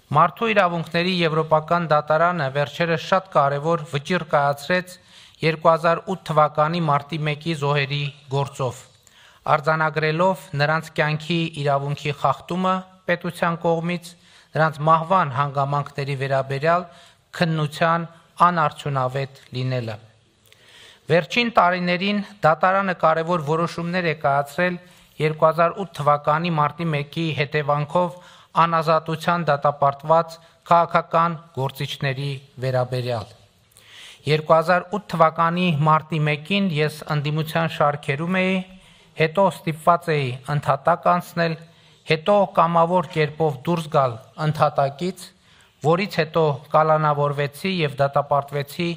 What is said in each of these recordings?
Մարդու իրավունքների Եվրոպական դատարանը վերջերս շատ կարևոր վճիռ կայացրեց 2008 թվականի մարտի 1-ի զոհերի գործով, արձանագրելով նրանց կյանքի իրավունքի խախտումը պետության կողմից, նրանց մահվան հանգամանքների վերաբերյալ քննության անարդյունավետ լինելը։ Վերջին տարիներին դատարանը կարևոր որոշումներ է կայացրել 2008 թվականի մարտի 1-ի հետևանքով անազատության դատապարտված քաղաքական գործիչների վերաբերյալ։ 2008 թվականի մարտի 1-ին ես ընդդիմության շարքերում էի, հետո ստիպված էի ընդհատակ անցնել, հետո կամավոր կերպով դուրս գալ ընդհատակից, որից հետո կալանավորվեցի եւ դատապարտվեցի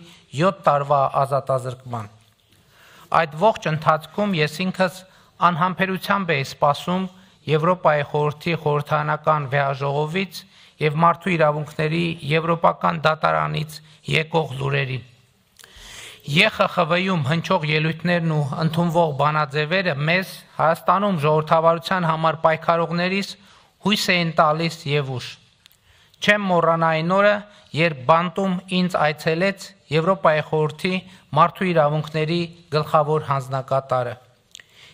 7 տարվա ազատազրկման։ Այդ ողջ ընթացքում ես ինքս անհամբերությամբ էի սպասում Եվրոպայի խորհրդի խորհրդարանական վեհաժողովից եւ մարդու իրավունքների Եվրոպական դատարանից եկող լուրերին։ ԵԽԽՎ-ում հնչող ելույթներն ու ընդունվող բանաձևերը մեզ Հայաստանում ժողովրդավարության համար պայքարողներիս հույս էին տալիս եւ ուժ։ Չեմ մոռանա այն օրը, երբ բանտում ինձ այցելեց Եվրոպայի խորհրդի մարդու իրավունքների գլխավոր հանձնակատարը։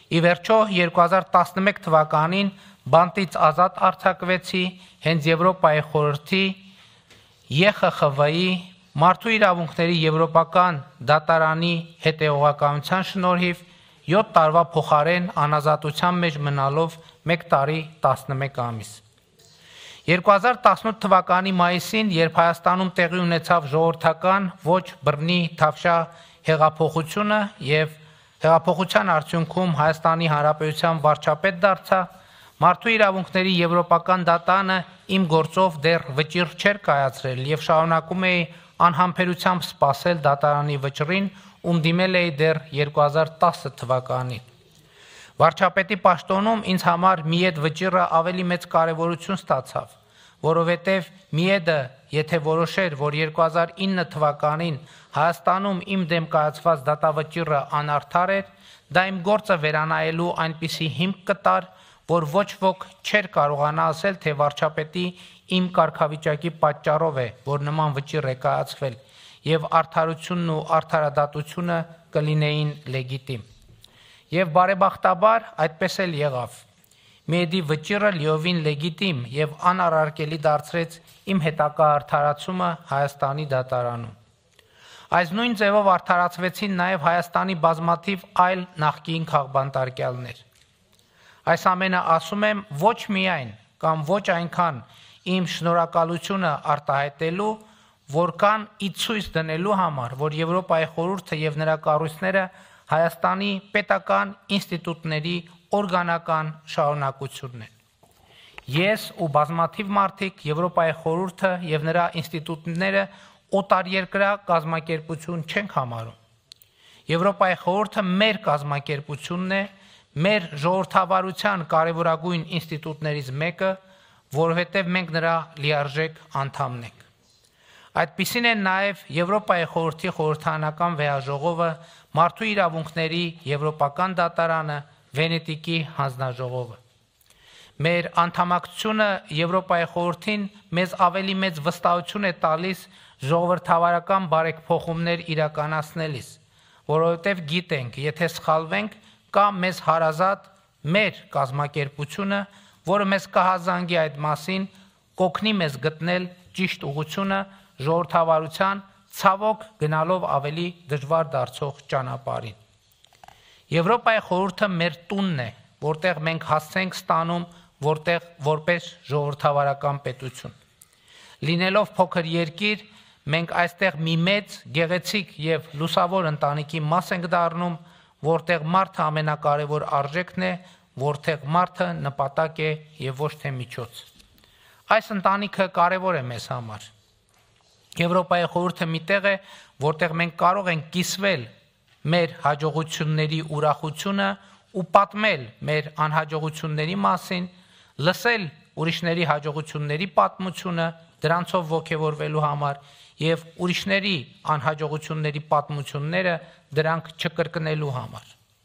Ի վերջո 2011 թվականին բանտից ազատ արձակվեցի հենց Եվրոպայի խորհրդի ԵԽԽՎ-ի մարդու իրավունքների Եվրոպական դատարանի հետևողականության շնորհիվ 7 տարվա փոխարեն անազատության մեջ մնալով 1 տարի 11 ամիս։ 2018 թվականի մայիսին, երբ Հայաստանում տեղի ունեցավ ժողովրդական ոչ բռնի թավշյա հեղափոխությունը եւ հեղափոխության արդյունքում Հայաստանի Հանրապետության վարչապետ դարձա, մարդու իրավունքների Եվրոպական դատարանը իմ գործով դեռ վճիռ չէր կայացրել եւ շարունակում էի անհամբերությամբ սպասել դատարանի վճռին, ում դիմել էի դեռ 2010 թվականին։ Վարչապետի պաշտոնում ինձ համար մի այդ վճիռը ավելի մեծ կարևորություն ստացավ, որովհետև Միեդը, եթե որոշեր, որ 2009 թվականին Հայաստանում իմ դեմ կայացված դատավճիռը անարդար էր, դա իմ գործը վերանայելու այնպիսի հիմք կտար, որ ոչ ոք չէր կարողանա ասել, թե վարչապետի իմ կարգավիճակի պատճառով է, որ նման վճիռ է կայացվել, եւ արդարությունն ու արդարադատությունը կլինեին լեգիտիմ։ Եվ բարեբախտաբար այդպես էլ եղավ։ Միեդի վճիռը լիովին լեգիտիմ եւ անառարկելի դարձրեց իմ հետագա արդարացումը Հայաստանի դատարանում։ Այս նույն ձևով արդարացվեցին նաեւ Հայաստանի բազմաթիվ այլ նախկին քաղբանտարկյալներ։ Այս ամենը ասում եմ ոչ միայն կամ ոչ այնքան իմ շնորհակալությունը արտահայտելու, որքան ի ցույց դնելու համար, որ Եվրոպայի խորհուրդը եւ նրա կառույցները Հայաստանի պետական ինստիտուտների օրգանական շարունակությունն են։ Ես ու բազմաթիվ մարդիկ Եվրոպայի խորհուրդը եւ նրա ինստիտուտները օտարերկրյա կազմակերպություն չենք համարում։ Եվրոպայի խորհուրդը մեր կազմակերպությունն է, մեր ժողովրդավարության կարևորագույն ինստիտուտներից մեկը, որովհետև մենք նրա լիարժեք անդամն ենք։ Այդպիսին են նաև Եվրոպայի խորհրդի խորհրդարանական վեհաժողովը, մարդու իրավունքների Եվրոպական դատարանը, Վենետիկի հանձնաժողովը։ Մեր անդամակցությունը Եվրոպայի խորհրդին մեզ ավելի մեծ վստահություն է տալիս ժողովրդավարական բարեփոխումներ իրականացնելիս, որովհետև գիտենք, եթե սխալվենք, կա մեզ հարազատ մեր կազմակերպությունը, որը մեզ կհազանգի այդ մասին, կօգնի մեզ գտնել ճիշտ ուղղությունը ժողովրդավարության ցավոք գնալով ավելի դժվար դարձող ճանապարհին։ Եվրոպայի խորհուրդը մեր տունն է, որտեղ մենք հասցենք ստանում, որպես ժողովրդավարական պետություն։ Լինելով փոքր երկիր, մենք այստեղ մի մեծ, գեղեցիկ եւ լուսավոր ընտանիքի մաս ենք դառնում, որտեղ մարդը ամենակարևոր արժեքն է, որտեղ մարդը նպատակ է եւ ոչ թե միջոց։ Այս ընտանիքը կարևոր է մեզ համար։ Եվրոպայի խորհուրդը մի տեղ է, որտեղ մենք կարող ենք կիսվել մեր հաջողությունների ուրախությունը ու պատմել մեր անհաջողությունների մասին, լսել ուրիշների հաջողությունների պատմությունը, դրանցով ոգևորվելու համար եւ ուրիշների անհաջողությունների պատմությունները դրանք չկրկնելու համար։